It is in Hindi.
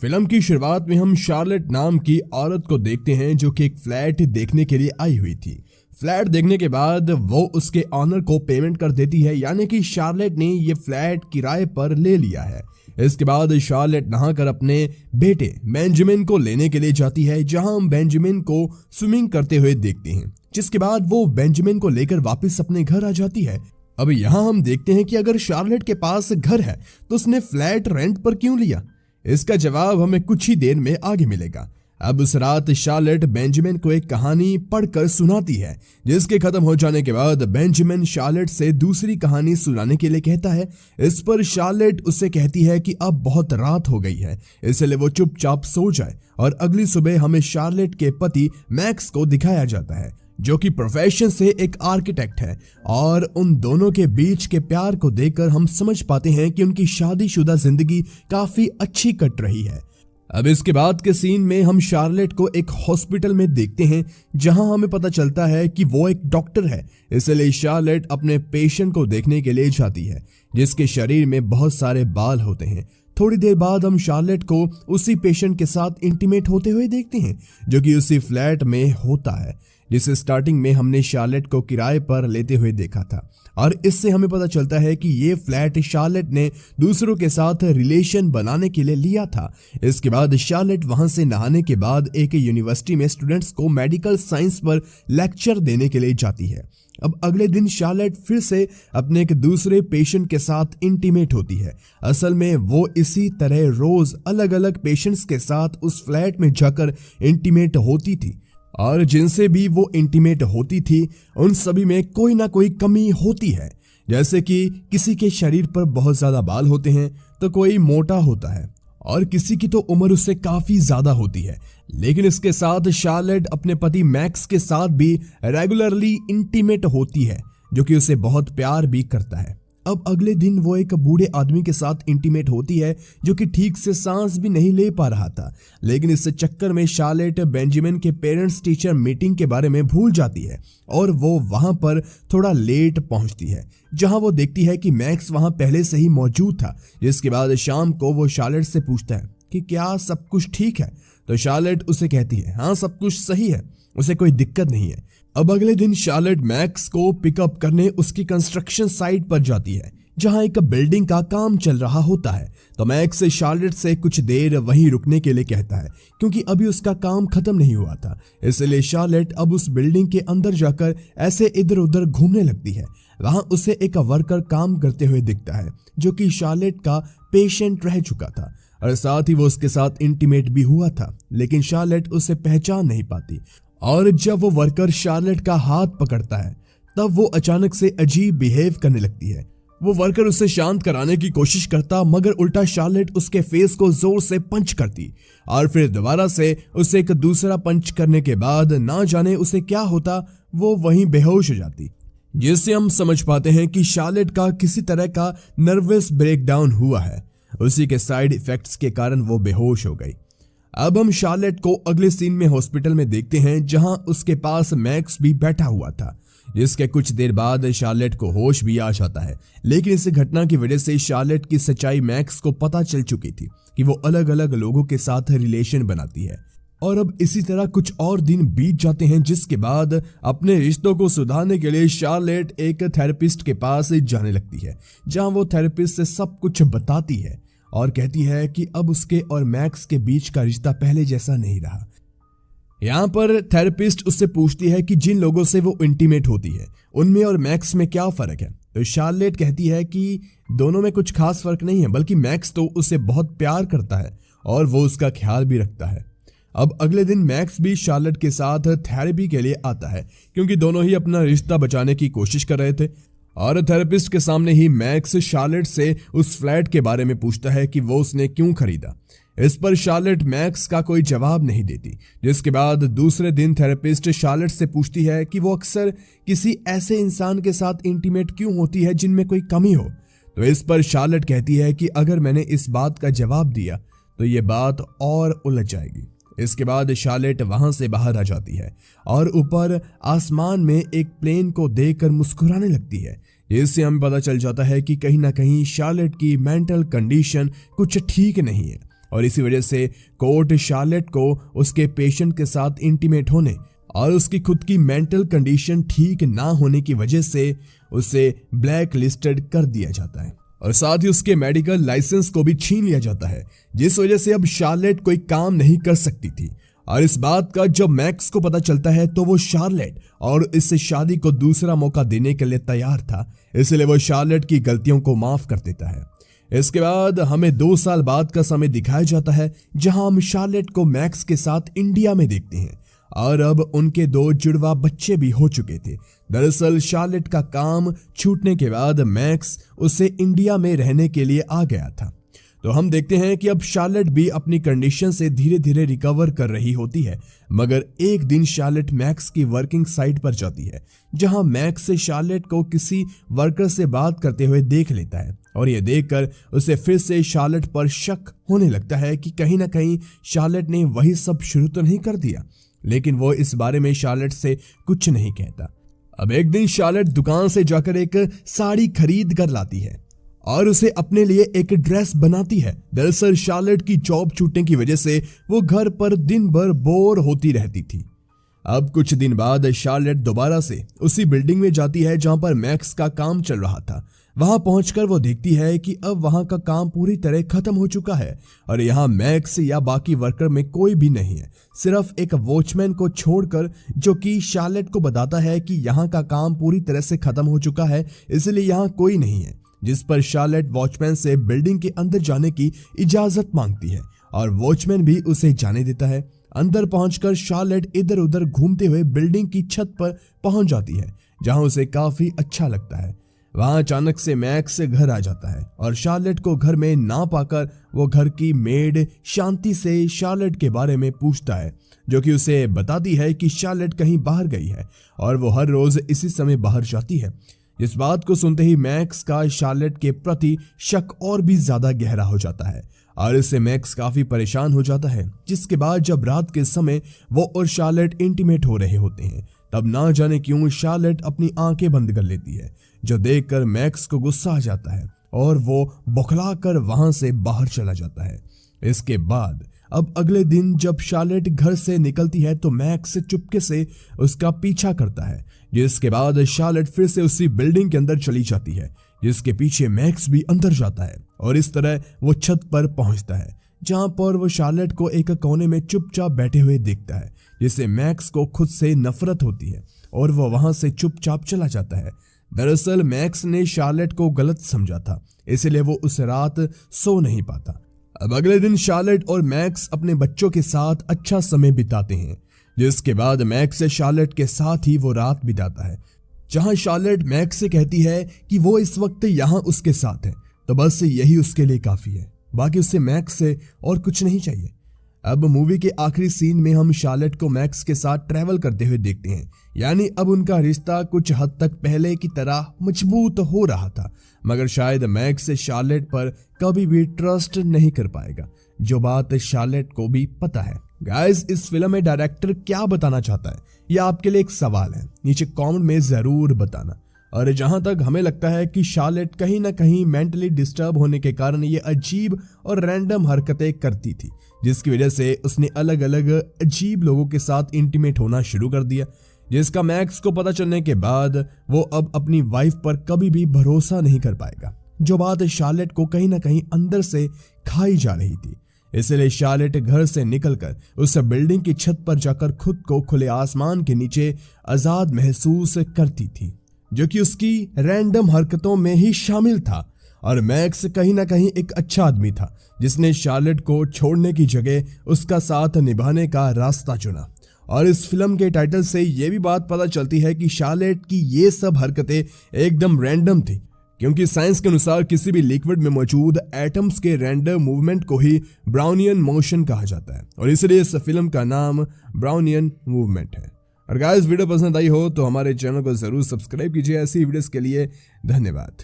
फिल्म की शुरुआत में हम शार्लेट नाम की औरत को देखते हैं जो कि एक फ्लैट देखने के लिए आई हुई थी। फ्लैट देखने के बाद वो उसके ऑनर को पेमेंट कर देती है, यानी कि शार्लेट ने ये फ्लैट किराए पर ले लिया है। इसके बाद शार्लेट नहाकर अपने बेटे बेंजामिन को लेने के लिए जाती है, जहां हम बेंजामिन को स्विमिंग करते हुए देखते हैं, जिसके बाद वो बेंजामिन को लेकर वापस अपने घर आ जाती है। अब यहाँ हम देखते हैं कि अगर शार्लेट के पास घर है तो उसने फ्लैट रेंट पर क्यों लिया। इसका जवाब हमें कुछ ही देर में आगे मिलेगा। अब उस रात शार्लेट बेंजामिन को एक कहानी पढ़कर सुनाती है, जिसके खत्म हो जाने के बाद बेंजामिन शार्लेट से दूसरी कहानी सुनाने के लिए कहता है। इस पर शार्लेट उससे कहती है कि अब बहुत रात हो गई है, इसलिए वो चुपचाप सो जाए। और अगली सुबह हमें शार्लेट के पति मैक्स को दिखाया जाता है, जो कि प्रोफेशन से एक आर्किटेक्ट है। और उन दोनों के बीच के प्यार को देखकर हम समझ पाते हैं कि उनकी शादीशुदा जिंदगी काफी अच्छी कट रही है। अब इसके बाद के सीन में हम शार्लेट को एक हॉस्पिटल में देखते हैं, जहां हमें पता चलता है कि वो एक डॉक्टर है। इसलिए शार्लेट अपने पेशेंट को देखने के लिए जाती है, जिसके शरीर में बहुत सारे बाल होते हैं। थोड़ी देर बाद हम शार्लेट को उसी पेशेंट के साथ इंटीमेट होते हुए देखते हैं, जो कि उसी फ्लैट में होता है जिसे स्टार्टिंग में हमने शार्लेट को किराए पर लेते हुए देखा था। और इससे हमें पता चलता है कि ये फ्लैट शार्लेट ने दूसरों के साथ रिलेशन बनाने के लिए लिया था। इसके बाद शार्लेट वहां से नहाने के बाद एक यूनिवर्सिटी में स्टूडेंट्स को मेडिकल साइंस पर लेक्चर देने के लिए जाती है। अब अगले दिन शार्लेट फिर से अपने एक दूसरे पेशेंट के साथ इंटीमेट होती है। असल में वो इसी तरह रोज अलग अलग पेशेंट्स के साथ उस फ्लैट में जाकर इंटीमेट होती थी, और जिनसे भी वो इंटीमेट होती थी उन सभी में कोई ना कोई कमी होती है। जैसे कि किसी के शरीर पर बहुत ज्यादा बाल होते हैं तो कोई मोटा होता है, और किसी की तो उम्र उससे काफी ज्यादा होती है। लेकिन इसके साथ शार्लेट अपने पति मैक्स के साथ भी रेगुलरली इंटीमेट होती है, जो कि उसे बहुत प्यार भी करता है। अब अगले दिन वो एक बूढ़े आदमी के साथ इंटीमेट होती है, जो कि ठीक से सांस भी नहीं ले पा रहा था। लेकिन इस चक्कर में शार्लेट बेंजामिन के पेरेंट्स टीचर मीटिंग के बारे में भूल जाती है, और वो वहां पर थोड़ा लेट पहुंचती है, जहां वो देखती है कि मैक्स वहां पहले से ही मौजूद था। जिसके बाद शाम को वो शार्लेट से पूछता है कि क्या सब कुछ ठीक है, तो शार्लेट उसे कहती है हाँ सब कुछ सही है, उसे कोई दिक्कत नहीं है। अब अगले दिन शार्लेट मैक्स को पिकअप करने उसकी कंस्ट्रक्शन साइट पर जाती है, जहां एक बिल्डिंग का काम चल रहा होता है। तो मैक्स शार्लेट से कुछ देर वहीं रुकने के लिए कहता है, क्योंकि अभी उसका काम खत्म नहीं हुआ था। इसलिए शार्लेट अब उस बिल्डिंग के अंदर जाकर ऐसे इधर उधर घूमने लगती है। वहां उसे एक वर्कर काम करते हुए दिखता है, जो कि शार्लेट का पेशेंट रह चुका था, और साथ ही वो उसके साथ इंटीमेट भी हुआ था। लेकिन शार्लेट उसे पहचान नहीं पाती, और जब वो वर्कर शार्लेट का हाथ पकड़ता है तब वो अचानक से अजीब बिहेव करने लगती है। वो वर्कर उसे शांत कराने की कोशिश करता, मगर उल्टा शार्लेट उसके फेस को जोर से पंच करती, और फिर दोबारा से उसे एक दूसरा पंच करने के बाद ना जाने उसे क्या होता, वो वहीं बेहोश हो जाती। जिससे हम समझ पाते हैं कि शार्लेट का किसी तरह का नर्वस ब्रेकडाउन हुआ है। उसी के साइड इफेक्ट्स के कारण वो बेहोश हो गई। अब हम शार्लेट को अगले सीन में हॉस्पिटल में देखते हैं, जहां उसके पास मैक्स भी बैठा हुआ था। जिसके कुछ देर बाद शार्लेट को होश भी आ जाता है। लेकिन इस घटना की वजह से शार्लेट की सच्चाई मैक्स को पता चल चुकी थी कि वो अलग अलग लोगों के साथ रिलेशन बनाती है। और अब इसी तरह कुछ और दिन बीत जाते हैं, जिसके बाद अपने रिश्तों को सुधारने के लिए शार्लेट एक थेरेपिस्ट के पास जाने लगती है, जहां वो थेरेपिस्ट से सब कुछ बताती है और कहती है कि अब उसके और मैक्स के बीच का रिश्ता पहले जैसा नहीं रहा। यहाँ पर थेरेपिस्ट उससे पूछती है कि जिन लोगों से वो इंटीमेट होती है उनमें और मैक्स में क्या फर्क है। तो शार्लेट कहती है कि दोनों में कुछ खास फर्क नहीं है, बल्कि मैक्स तो उसे बहुत प्यार करता है और वो उसका ख्याल भी रखता है। अब अगले दिन मैक्स भी शार्लेट के साथ थेरेपी के लिए आता है, क्योंकि दोनों ही अपना रिश्ता बचाने की कोशिश कर रहे थे। और थेरेपिस्ट के सामने ही मैक्स शार्लेट से उस फ्लैट के बारे में पूछता है कि वो उसने क्यों खरीदा। इस पर शार्लेट मैक्स का कोई जवाब नहीं देती। जिसके बाद दूसरे दिन थेरेपिस्ट शार्लेट से पूछती है कि वो अक्सर किसी ऐसे इंसान के साथ इंटीमेट क्यों होती है जिनमें कोई कमी हो। तो इस पर शार्लेट कहती है कि अगर मैंने इस बात का जवाब दिया तो ये बात और उलझ जाएगी। इसके बाद शार्लेट वहां से बाहर आ जाती है और ऊपर आसमान में एक प्लेन को देखकर मुस्कुराने लगती है। इससे हमें पता चल जाता है कि कहीं ना कहीं शार्लेट की मेंटल कंडीशन कुछ ठीक नहीं है और इसी वजह से कोर्ट शार्लेट को उसके पेशेंट के साथ इंटीमेट होने और उसकी खुद की मेंटल कंडीशन ठीक ना होने की वजह से उसे ब्लैक लिस्टेड कर दिया जाता है और साथ ही उसके मेडिकल लाइसेंस को भी छीन लिया जाता है, जिस वजह से अब शार्लेट कोई काम नहीं कर सकती थी। और इस बात का जब मैक्स को पता चलता है तो वो शार्लेट और इससे शादी को दूसरा मौका देने के लिए तैयार था, इसलिए वो शार्लेट की गलतियों को माफ कर देता है। इसके बाद हमें 2 साल बाद का समय दिखाया जाता है, जहां हम शार्लेट को मैक्स के साथ इंडिया में देखते हैं और अब उनके 2 जुड़वा बच्चे भी हो चुके थे। दरअसल शार्लेट का काम छूटने के बाद मैक्स उसे इंडिया में रहने के लिए आ गया था। तो हम देखते हैं कि अब शार्लेट भी अपनी कंडीशन से धीरे धीरे रिकवर कर रही होती है, मगर एक दिन शार्लेट मैक्स की वर्किंग साइट पर जाती है, जहां मैक्स से शार्लेट को किसी वर्कर से बात करते हुए देख लेता है और यह देखकर उसे फिर से शार्लेट पर शक होने लगता है कि कहीं ना कहीं शार्लेट ने वही सब शुरू तो नहीं कर दिया, लेकिन वो इस बारे में शार्लेट से कुछ नहीं कहता। अब एक दिन शार्लेट दुकान से जाकर एक साड़ी खरीद कर लाती है और उसे अपने लिए एक ड्रेस बनाती है। दरअसल शार्लेट की जॉब छूटने की वजह से वो घर पर दिन भर बोर होती रहती थी। अब कुछ दिन बाद शार्लेट दोबारा से उसी बिल्डिंग में जाती है जहां पर मैक्स का काम चल रहा था। वहां पहुंचकर वो देखती है कि अब वहां का काम पूरी तरह खत्म हो चुका है और यहाँ मैक्स या बाकी वर्कर में कोई भी नहीं है, सिर्फ एक वॉचमैन को छोड़कर, जो कि शार्लेट को बताता है कि यहाँ का काम पूरी तरह से खत्म हो चुका है, इसलिए यहाँ कोई नहीं है। जिस पर शार्लेट वॉचमैन से बिल्डिंग के अंदर जाने की इजाजत मांगती है और वॉचमैन भी उसे जाने देता है। अंदर पहुंचकर शार्लेट इधर उधर घूमते हुए बिल्डिंग की छत पर पहुंच जाती है, जहां उसे काफी अच्छा लगता है। वहां अचानक से मैक्स घर आ जाता है और शार्लेट को घर में ना पाकर वो घर की मेड शांति से शार्लेट के बारे में पूछता है, जो कि उसे बताती है कि शार्लेट कहीं बाहर गई है और वो हर रोज इसी समय बाहर जाती है। इस बात को सुनते ही मैक्स का शार्लेट के प्रति शक और भी ज्यादा गहरा हो जाता है और इससे मैक्स काफी परेशान हो जाता है। जिसके बाद जब रात के समय वो और शार्लेट इंटीमेट हो रहे होते हैं, तब ना जाने क्यों शार्लेट अपनी आंखें बंद कर लेती है, जो देखकर मैक्स को गुस्सा आ जाता है और वो बौखलाकर वहां से बाहर चला जाता है। इसके बाद अब अगले दिन जब शार्लेट घर से निकलती है तो मैक्स चुपके से उसका पीछा करता है, जिसके बाद शार्लेट फिर से उसी बिल्डिंग के अंदर चली जाती है, जिसके पीछे मैक्स भी अंदर जाता है और इस तरह वो छत पर पहुंचता है, जहां पर वो शार्लेट को एक कोने में चुपचाप बैठे हुए देखता है, जिससे मैक्स को खुद से नफरत होती है और वो वहां से चुपचाप चला जाता है। दरअसल मैक्स ने शार्लेट को गलत समझा था, इसलिए वो उस रात सो नहीं पाता। अब अगले दिन शार्लेट और मैक्स अपने बच्चों के साथ अच्छा समय बिताते हैं, जिसके बाद मैक्स से शार्लेट के साथ ही वो रात बिताता है, जहां शार्लेट मैक्स से कहती है कि वो इस वक्त यहाँ उसके साथ है, तो बस यही उसके लिए काफी है, बाकी उससे मैक्स से और कुछ नहीं चाहिए। अब मूवी के आखिरी सीन में हम शार्लेट को मैक्स के साथ ट्रैवल करते हुए देखते हैं, यानी अब उनका रिश्ता कुछ हद तक पहले की तरह मजबूत हो रहा था, मगर शायद मैक्स शार्लेट पर कभी भी ट्रस्ट नहीं कर पाएगा, जो बात शार्लेट को भी पता है। गाइस, इस फिल्म में डायरेक्टर क्या बताना चाहता है, यह आपके लिए एक सवाल है, नीचे कमेंट में जरूर बताना। और जहां तक हमें लगता है कि शार्लेट कहीं ना कहीं मेंटली डिस्टर्ब होने के कारण ये अजीब और रैंडम हरकतें करती थी, जिसकी वजह से उसने अलग अलग अजीब लोगों के साथ इंटीमेट होना शुरू कर दिया, जिसका मैक्स को पता चलने के बाद वो अब अपनी वाइफ पर कभी भी भरोसा नहीं कर पाएगा, जो बात शार्लेट को कहीं ना कहीं अंदर से खाई जा रही थी। इसलिए शार्लेट घर से निकलकर उस बिल्डिंग की छत पर जाकर खुद को खुले आसमान के नीचे आजाद महसूस करती थी, जो कि उसकी रैंडम हरकतों में ही शामिल था। और मैक्स कहीं ना कहीं एक अच्छा आदमी था, जिसने शार्लेट को छोड़ने की जगह उसका साथ निभाने का रास्ता चुना। और इस फिल्म के टाइटल से ये भी बात पता चलती है कि शार्लेट की ये सब हरकतें एकदम रैंडम थी, क्योंकि साइंस के अनुसार किसी भी लिक्विड में मौजूद एटम्स के रैंडम मूवमेंट को ही ब्राउनियन मोशन कहा जाता है, और इसलिए इस फिल्म का नाम ब्राउनियन मूवमेंट है। और गाइस, वीडियो पसंद आई हो तो हमारे चैनल को जरूर सब्सक्राइब कीजिए ऐसी वीडियोस के लिए। धन्यवाद।